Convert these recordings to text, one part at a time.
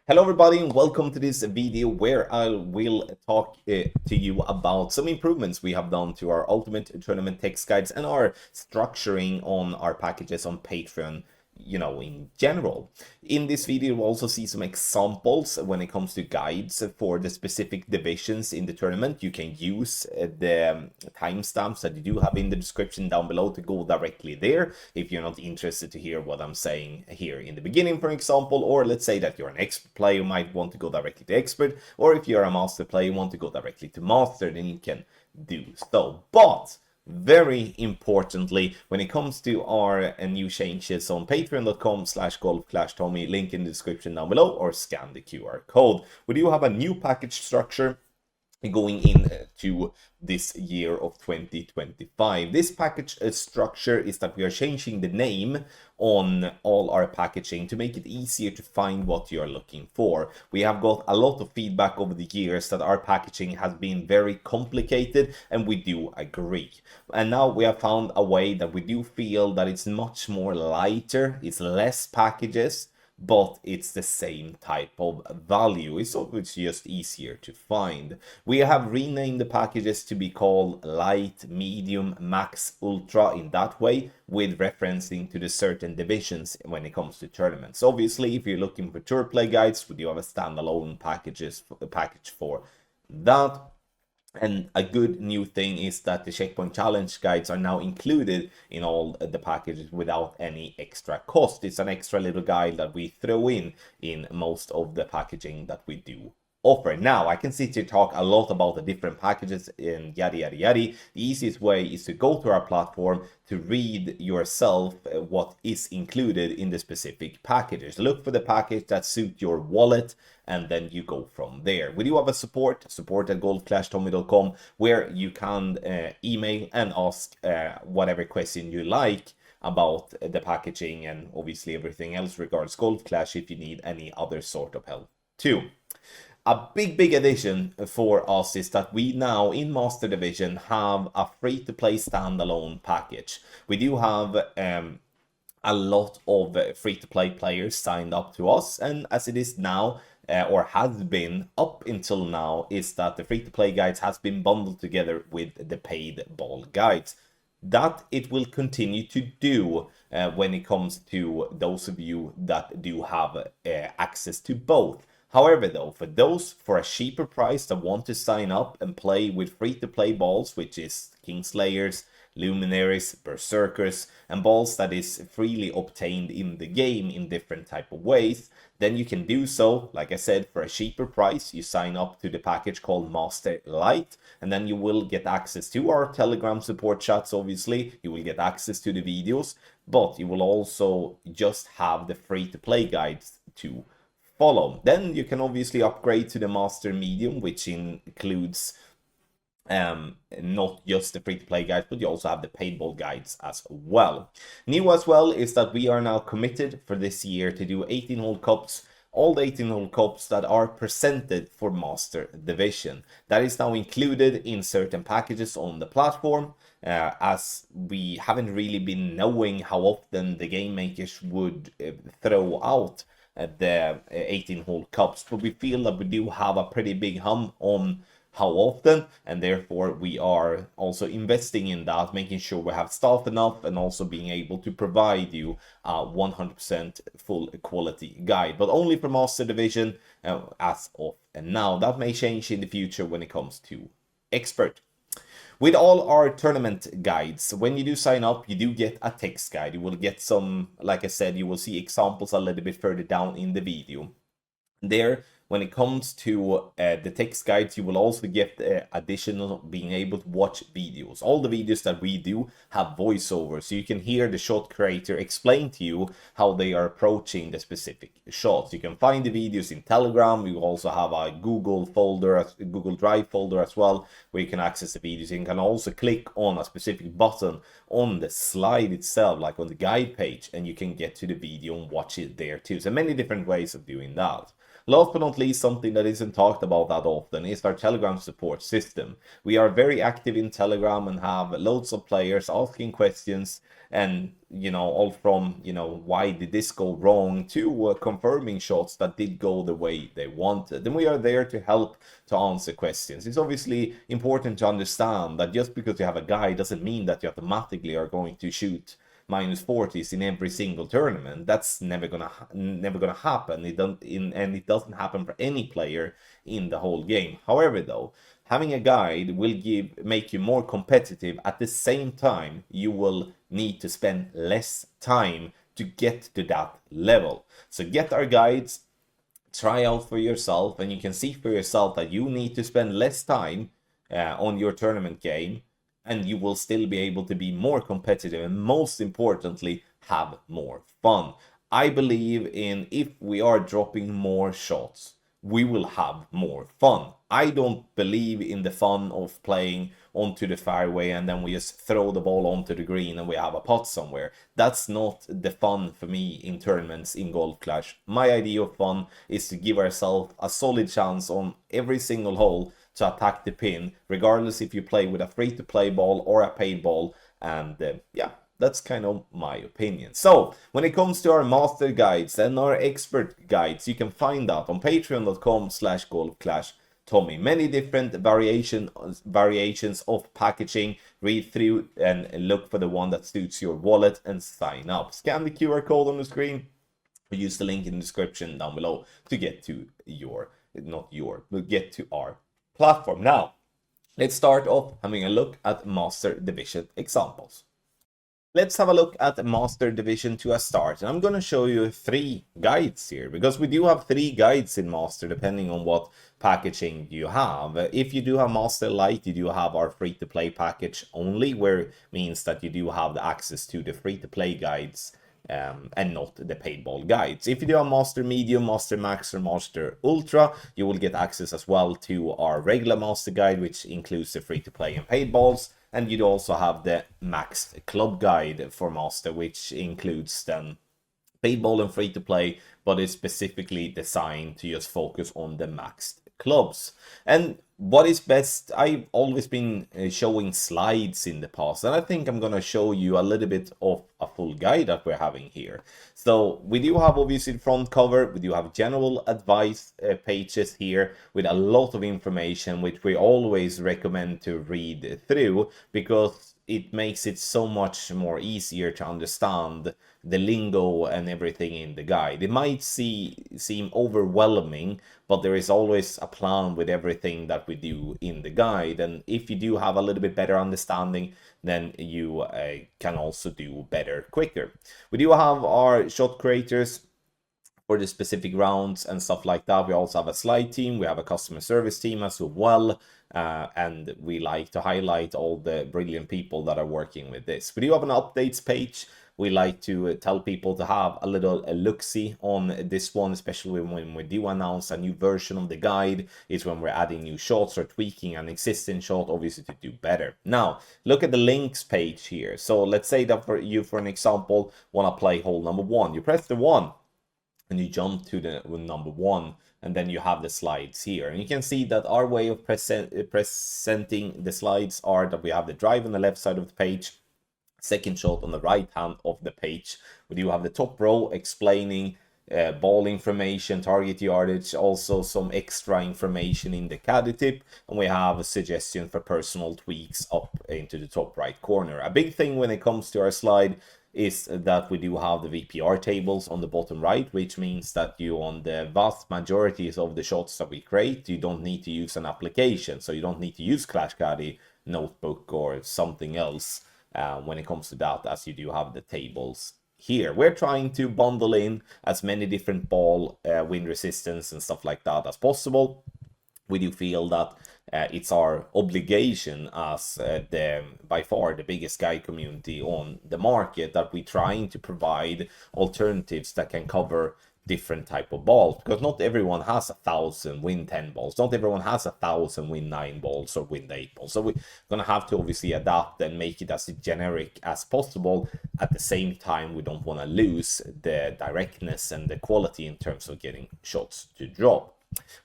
Hello everybody and welcome to this video where I will talk to you about some improvements we have done to our Ultimate Tournament text guides and our structuring on our packages on Patreon, in general. In this video, we'll also see some examples when it comes to guides for the specific divisions in the tournament. You can use the timestamps that you do have in the description down below to go directly there if you're not interested to hear what I'm saying here in the beginning, for example. Or let's say that you're an expert player, you might want to go directly to expert, or if you're a master player, you want to go directly to master, then you can do so. But very importantly, when it comes to our new changes on patreon.com/golf-tommy, link in the description down below, or scan the QR code. We do have a new package structure going into this year of 2025. This package structure is that we are changing the name on all our packaging to make it easier to find what you're looking for. We have got a lot of feedback over the years that our packaging has been very complicated, and we do agree. And now we have found a way that we do feel that it's much more lighter, it's less packages, but it's the same type of value. It's just easier to find. We have renamed the packages to be called Light, Medium, Max, Ultra in that way, with referencing to the certain divisions when it comes to tournaments. Obviously, if you're looking for tour play guides, we do have a standalone package for that. And a good new thing is that the Checkpoint Challenge guides are now included in all the packages without any extra cost. It's an extra little guide that we throw in most of the packaging that we do offer. Now, I can sit here talk a lot about the different packages and yada yada yada. The easiest way is to go to our platform to read yourself what is included in the specific packages. Look for the package that suits your wallet, and then you go from there. We do have a support at golf-tommy.com, where you can email and ask whatever question you like about the packaging and obviously everything else regards Golf Clash if you need any other sort of help too. A big addition for us is that we now in Master Division have a free-to-play standalone package. We do have a lot of free-to-play players signed up to us, and as it is now, or has been up until now, is that the free-to-play guides has been bundled together with the paid ball guides. That it will continue to do when it comes to those of you that do have access to both. However, though, for those for a cheaper price that want to sign up and play with free-to-play balls, which is Kingslayers, Luminaries, Berserkers, and balls that is freely obtained in the game in different type of ways, then you can do so, like I said, for a cheaper price. You sign up to the package called Master Lite, and then you will get access to our Telegram support chats, obviously. You will get access to the videos, but you will also just have the free-to-play guides to follow. Then you can obviously upgrade to the Master Medium, which includes not just the free-to-play guides, but you also have the paid ball guides as well. New as well is that we are now committed for this year to do 18-hole cups, all the 18-hole cups that are presented for Master Division. That is now included in certain packages on the platform, as we haven't really been knowing how often the game makers would throw out the 18-hole cups, but we feel that we do have a pretty big hum on how often, and therefore we are also investing in that, making sure we have staff enough and also being able to provide you a 100% full quality guide, but only for Master Division as of now. That may change in the future when it comes to expert. With all our tournament guides, when you do sign up, you do get a text guide. You will get some, like I said, you will see examples a little bit further down in the video. There, when it comes to the text guides, you will also get additional being able to watch videos. All the videos that we do have voiceover, so you can hear the shot creator explain to you how they are approaching the specific shots. You can find the videos in Telegram. We also have a Google Drive folder as well, where you can access the videos. You can also click on a specific button on the slide itself, like on the guide page, and you can get to the video and watch it there too. So many different ways of doing that. Last but not least, something that isn't talked about that often is our Telegram support system. We are very active in Telegram and have loads of players asking questions, and all from why did this go wrong to confirming shots that did go the way they wanted. And we are there to help to answer questions. It's obviously important to understand that just because you have a guide doesn't mean that you automatically are going to shoot -40s in every single tournament. That's never gonna happen. And it doesn't happen for any player in the whole game. However, though, having a guide will make you more competitive. At the same time, you will need to spend less time to get to that level. So get our guides, try out for yourself, and you can see for yourself that you need to spend less time on your tournament game, and you will still be able to be more competitive and, most importantly, have more fun. I believe in, if we are dropping more shots, we will have more fun. I don't believe in the fun of playing onto the fairway and then we just throw the ball onto the green and we have a putt somewhere. That's not the fun for me in tournaments in Golf Clash. My idea of fun is to give ourselves a solid chance on every single hole to attack the pin, regardless if you play with a free-to-play ball or a paid ball. And yeah, that's kind of my opinion. So when it comes to our master guides and our expert guides, you can find that on patreon.com/golfclashtommy. Many different variations of packaging. Read through and look for the one that suits your wallet and sign up. Scan the QR code on the screen or use the link in the description down below to get to get to our platform. Now, let's start off having a look at Master Division examples. Let's have a look at Master Division to a start. And I'm going to show you 3 guides here, because we do have 3 guides in Master depending on what packaging you have. If you do have Master Lite, you do have our free-to-play package only, where means that you do have the access to the free-to-play guides and not the paid ball guides. If you do a Master Medium, Master Max, or Master Ultra, you will get access as well to our regular Master Guide, which includes the free-to-play and paid balls. And you'd also have the Max Club Guide for Master, which includes then paid ball and free-to-play, but is specifically designed to just focus on the maxed clubs. And what is best, I've always been showing slides in the past, and I think I'm gonna show you a little bit of a full guide that we're having here. So we do have obviously the front cover, we do have general advice pages here with a lot of information, which we always recommend to read through, because it makes it so much more easier to understand the lingo and everything in the guide. It might seem overwhelming, but there is always a plan with everything that we do in the guide. And if you do have a little bit better understanding, then you can also do better quicker. We do have our shot creators for the specific rounds and stuff like that. We also have a slide team, we have a customer service team as well, and we like to highlight all the brilliant people that are working with this. We do have an updates page. We like to tell people to have a little look-see on this one, especially when we do announce a new version of the guide. It's when we're adding new shots or tweaking an existing shot, obviously, to do better. Now, look at the links page here. So let's say that for an example, want to play hole number 1. You press the 1 and you jump to the number 1, and then you have the slides here. And you can see that our way of presenting the slides are that we have the drive on the left side of the page, second shot on the right hand of the page. We do have the top row explaining ball information, target yardage, also some extra information in the caddy tip, and we have a suggestion for personal tweaks up into the top right corner. A big thing when it comes to our slide is that we do have the VPR tables on the bottom right, which means that you, on the vast majorities of the shots that we create, you don't need to use an application. So you don't need to use Clash Caddy, Notebook, or something else when it comes to that, as you do have the tables here. We're trying to bundle in as many different ball, wind resistance and stuff like that as possible. We do feel that it's our obligation as by far the biggest guide community on the market, that we're trying to provide alternatives that can cover different type of balls, because not everyone has 1,000 win 10 balls, not everyone has 1,000 win 9 balls or win 8 balls. So we're gonna have to obviously adapt and make it as generic as possible. At the same time, we don't want to lose the directness and the quality in terms of getting shots to drop.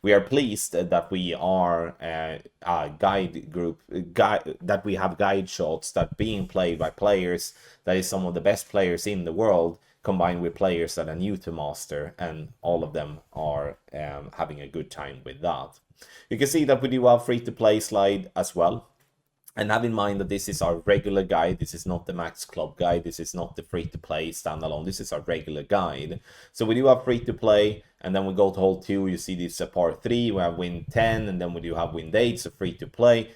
We are pleased that we are a guide group, that we have guide shots that being played by players that is some of the best players in the world, combined with players that are new to Master, and all of them are having a good time with that. You can see that we do have free-to-play slide as well. And have in mind that this is our regular guide. This is not the Max Club guide. This is not the free-to-play standalone. This is our regular guide. So we do have free-to-play, and then we go to hole 2. You see this part 3. We have win 10, and then we do have win 8, so free-to-play.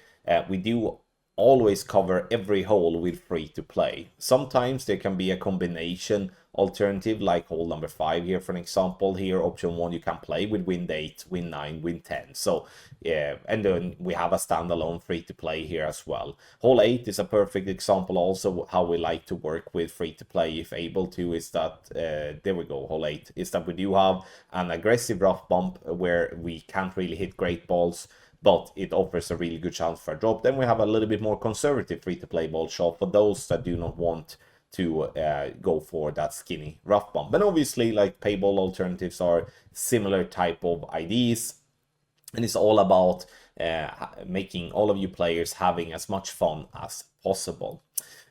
We do always cover every hole with free-to-play. Sometimes there can be a combination alternative, like hole number 5 here, for an example. Here, option 1, you can play with win 8, win 9, win 10. So yeah, and then we have a standalone free-to-play here as well. Hole 8 is a perfect example also how we like to work with free-to-play if able to, is that there we go, hole 8 is that we do have an aggressive rough bump where we can't really hit great balls, but it offers a really good chance for a drop. Then we have a little bit more conservative free-to-play ball shot for those that do not want to go for that skinny rough bump. And obviously, like payball alternatives are similar type of ideas, and it's all about making all of you players having as much fun as possible.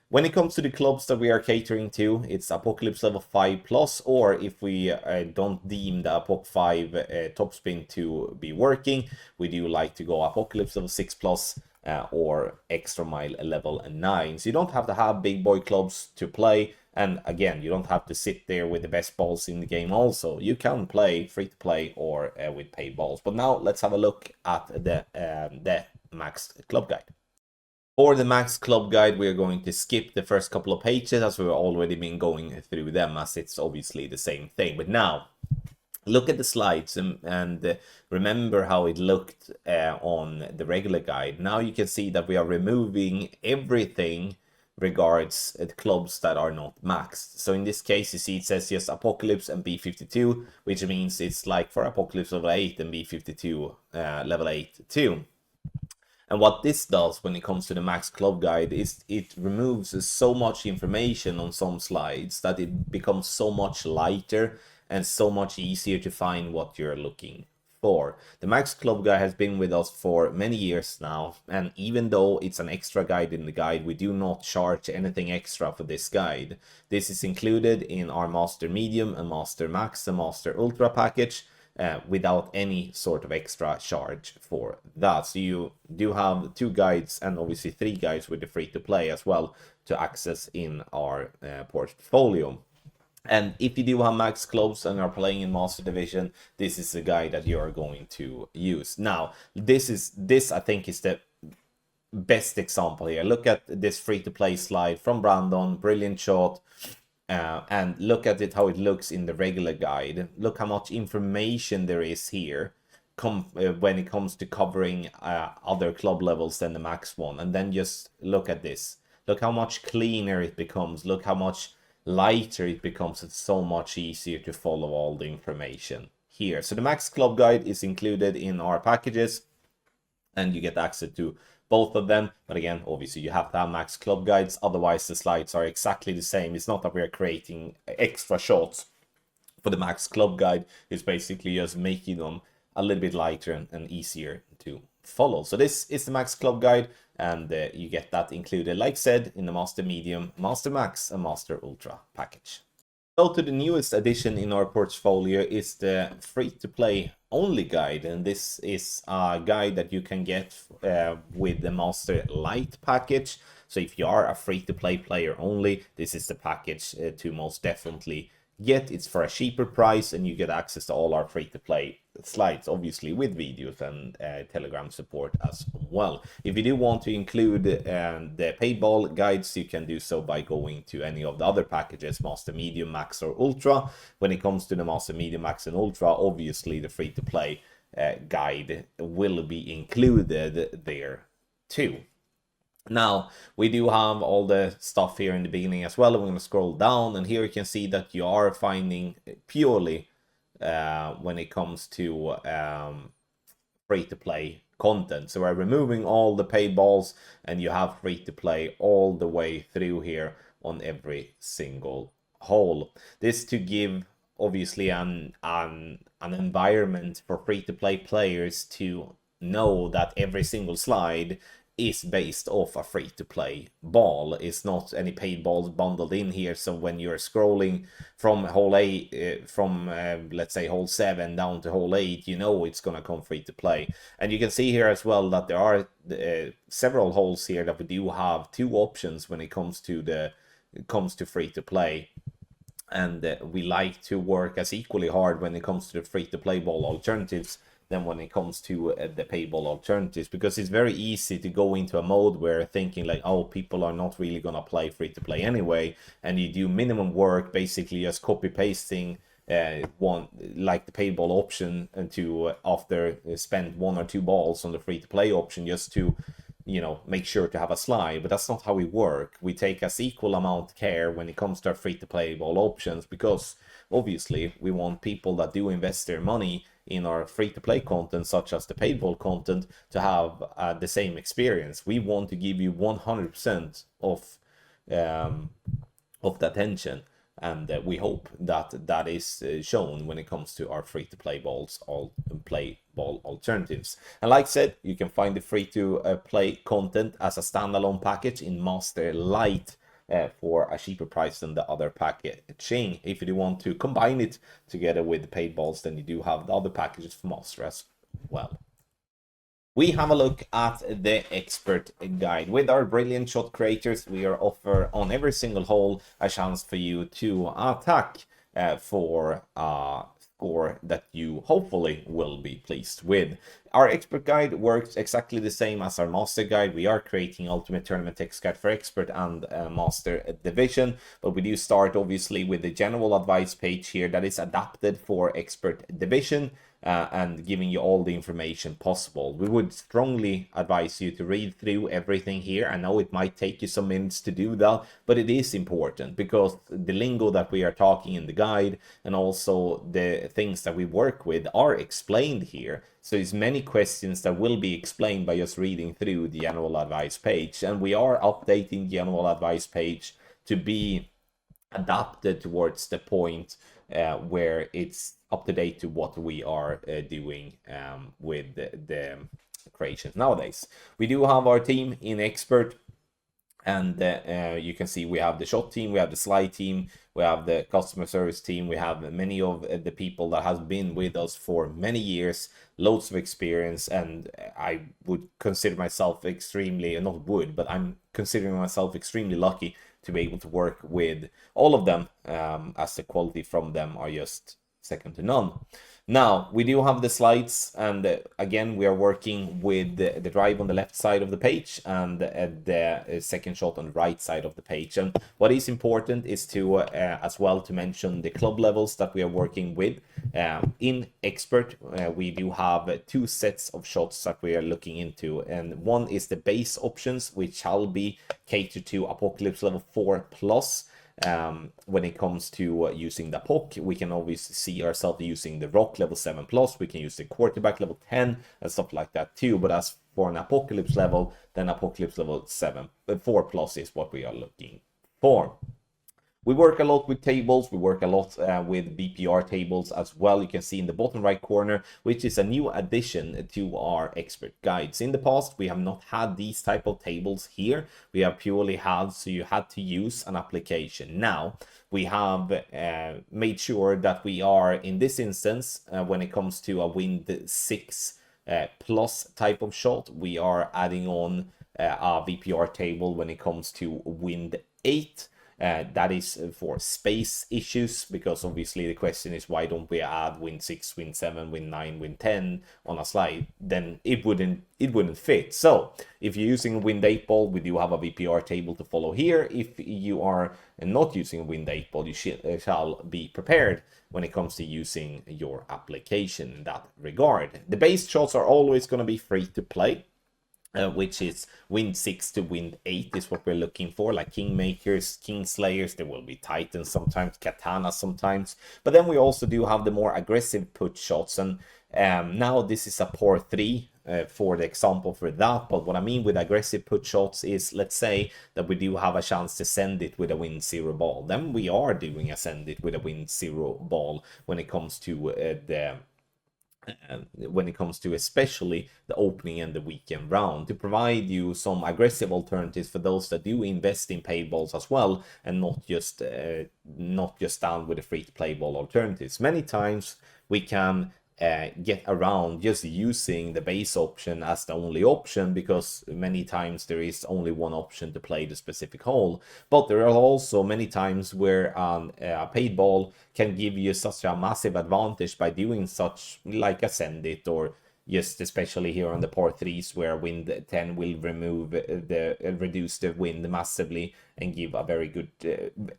When it comes to the clubs that we are catering to, it's Apocalypse level 5 plus, or if we don't deem the Apoc 5 topspin to be working, we do like to go Apocalypse level 6 plus or Extra Mile level 9. So you don't have to have big boy clubs to play, and again, you don't have to sit there with the best balls in the game also. You can play free to play or with paid balls. But now let's have a look at the Max Club Guide. For the Max Club Guide, we are going to skip the first couple of pages as we've already been going through them, as it's obviously the same thing. But now, look at the slides and remember how it looked on the regular guide. Now you can see that we are removing everything regards clubs that are not maxed. So in this case, you see it says just Apocalypse and B52, which means it's like for Apocalypse level 8 and B52 level 8 too. And what this does when it comes to the Max Club Guide is it removes so much information on some slides that it becomes so much lighter and so much easier to find what you're looking for. The Max Club Guide has been with us for many years now, and even though it's an extra guide in the guide, we do not charge anything extra for this guide. This is included in our Master Medium and Master Max and Master Ultra package, without any sort of extra charge for that. So you do have 2 guides and obviously 3 guides with the free-to-play as well to access in our portfolio. And if you do have max clubs and are playing in Master Division, this is the guide that you are going to use. Now, this I think is the best example here. Look at this free-to-play slide from Brandon, brilliant shot. And look at it, how it looks in the regular guide. Look how much information there is here when it comes to covering other club levels than the max one. And then just look at this. Look how much cleaner it becomes. Look how much lighter it becomes. It's so much easier to follow all the information here. So the Max Club Guide is included in our packages, and you get access to both of them. But again, obviously you have to have Max Club Guides, otherwise the slides are exactly the same. It's not that we are creating extra shots for the Max Club Guide. It's basically just making them a little bit lighter and easier to follow. So this is the Max Club Guide, and you get that included, like said, in the Master Medium, Master Max and Master Ultra package. So to the newest addition in our portfolio is the free-to-play only guide, and this is a guide that you can get with the Master Lite package. So if you are a free-to-play player only, this is the package to most definitely get. It's for a cheaper price, and you get access to all our free-to-play slides, obviously with videos and Telegram support as well. If you do want to include the payball guides, you can do so by going to any of the other packages, Master Medium, Max or Ultra. When it comes to the Master Medium, Max and Ultra, obviously the free-to-play guide will be included there too. Now, we do have all the stuff here in the beginning as well. I'm going to scroll down, and here you can see that you are finding purely when it comes to free-to-play content. So we're removing all the paid balls, and you have free-to-play all the way through here on every single hole. This to give obviously an environment for free-to-play players to know that every single slide is based off a free-to-play ball. It's not any paid balls bundled in here. So when you're scrolling from hole 8, let's say hole 7 down to hole 8, you know it's gonna come free-to-play. And you can see here as well that there are several holes here that we do have 2 options when it comes to free-to-play. And we like to work as equally hard when it comes to the free-to-play ball alternatives than when it comes to the payball alternatives, because it's very easy to go into a mode where thinking like, oh, people are not really gonna play free to play anyway, and you do minimum work, basically just copy pasting one like the payball option and to after spend 1 or 2 balls on the free to play option just to make sure to have a slide. But that's not how we work. We take as equal amount care when it comes to our free to play ball options, because obviously we want people that do invest their money in our free-to-play content, such as the paintball content, to have the same experience. We want to give you 100% of the attention, and we hope that that is shown when it comes to our free-to-play play ball alternatives. And like I said, you can find the free-to-play content as a standalone package in Master Lite, for a cheaper price than the other packaging. If you do want to combine it together with the paid balls, then you do have the other packages for Master as well. We have a look at the expert guide. With our brilliant shot creators, we are offer on every single hole a chance for you to attack for score that you hopefully will be pleased with. Our expert guide works exactly the same as our master guide. We are creating Ultimate Tournament Text Guide for Expert and Master Division, but we do start obviously with the general advice page here that is adapted for Expert Division, and giving you all the information possible. We would strongly advise you to read through everything here. I know it might take you some minutes to do that, but it is important because the lingo that we are talking in the guide and also the things that we work with are explained here. So there's many questions that will be explained by just reading through the general advice page. And we are updating the general advice page to be adapted towards the point where it's up to date to what we are doing with the creations nowadays. We do have our team in Expert, and you can see we have the shot team, we have the slide team, we have the customer service team, we have many of the people that has been with us for many years, loads of experience, and I would consider myself extremely, not would, but I'm considering myself extremely lucky to be able to work with all of them, as the quality from them are just second to none. Now, we do have the slides, and again, we are working with the drive on the left side of the page and the second shot on the right side of the page. And what is important is to, as well, to mention the club levels that we are working with. In Expert, we do have 2 sets of shots that we are looking into, and one is the base options, which shall be catered to Apocalypse level 4+. When it comes to using the POC, we can obviously see ourselves using the Rock level 7+, we can use the Quarterback level 10 and stuff like that too. But as for an Apocalypse level, then Apocalypse level 4+ is what we are looking for. We work a lot with tables, we work a lot with BPR tables as well. You can see in the bottom right corner, which is a new addition to our expert guides. In the past, we have not had these type of tables here. We have purely had, so you had to use an application. Now, we have made sure that we are, in this instance, when it comes to a Wind 6 plus type of shot, we are adding on a VPR table when it comes to Wind 8. That is for space issues, because obviously the question is, why don't we add Wind 6, Wind 7, Wind 9, Wind 10 on a slide? Then it wouldn't fit. So if you're using Wind 8 ball, we do have a VPR table to follow here. If you are not using Wind 8 ball, you shall be prepared when it comes to using your application in that regard. The base shots are always going to be free to play. which is wind 6 to wind 8 is what we're looking for, like Kingmakers, Kingslayers. There will be Titans sometimes, Katana sometimes, but then we also do have the more aggressive put shots, and now this is a par 3 for the example for that. But what I mean with aggressive put shots is, let's say that we do have a chance to send it with a wind 0 ball, then we are doing a send it with a wind 0 ball when it comes to when it comes to especially the opening and the weekend round, to provide you some aggressive alternatives for those that do invest in paid balls as well, and not just down with the free to play ball alternatives. Many times we can get around just using the base option as the only option, because many times there is only one option to play the specific hole. But there are also many times where a paid ball can give you such a massive advantage by doing such, like a send it, or just especially here on the par 3s where wind 10 will reduce the wind massively and give a very good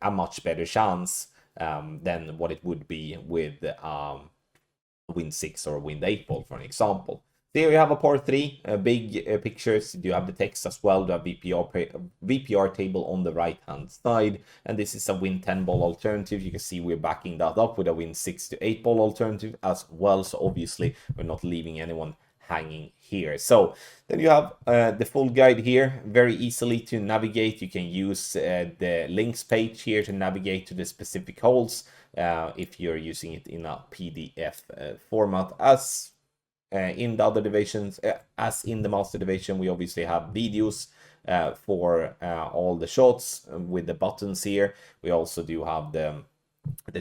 a much better chance than what it would be with wind 6 or wind 8 ball, for an example. There you have a par 3, big pictures. You have the text as well, the VPR table on the right hand side, and this is a wind 10 ball alternative. You can see we're backing that up with a wind 6 to 8 ball alternative as well, so obviously we're not leaving anyone hanging here. So then you have the full guide here, very easily to navigate. You can use the links page here to navigate to the specific holes if you're using it in a PDF format. As in the other divisions, as in the master division, we obviously have videos for all the shots with the buttons here. We also do have the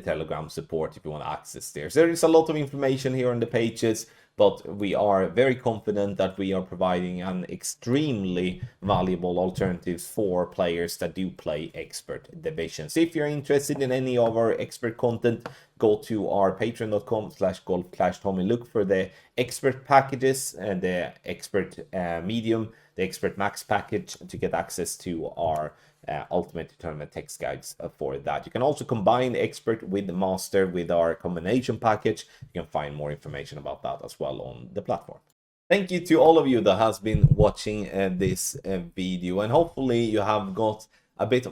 Telegram support if you want to access there. So there is a lot of information here on the pages, but we are very confident that we are providing an extremely valuable alternative for players that do play expert divisions. If you're interested in any of our expert content, go to our patreon.com/golfclashtommy. Look for the expert packages and the expert medium, the expert max package, to get access to our ultimate tournament text guides for that. You can also combine expert with the master with our combination package. You can find more information about that as well on the platform. Thank you to all of you that has been watching this video, and hopefully you have got a bit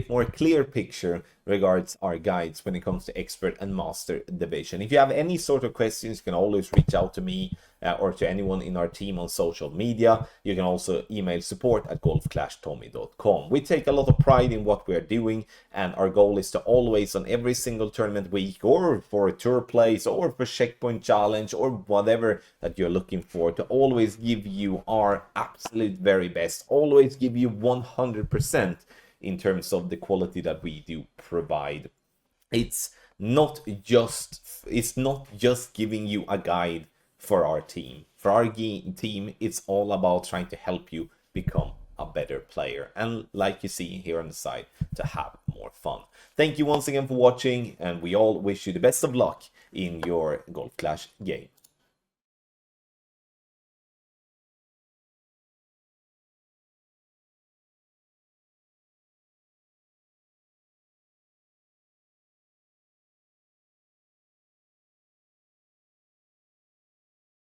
more clear picture regards our guides when it comes to expert and master division. If you have any sort of questions, you can always reach out to me or to anyone in our team on social media. You can also email support@golfclashtommy.com. We take a lot of pride in what we are doing, and our goal is to always, on every single tournament week, or for a tour plays, or for checkpoint challenge, or whatever that you're looking for, to always give you our absolute very best, always give you 100% in terms of the quality that we do provide. It's not just giving you a guide for our team. For our team, it's all about trying to help you become a better player, and like you see here on the side, to have more fun. Thank you once again for watching, and we all wish you the best of luck in your Golf Clash game.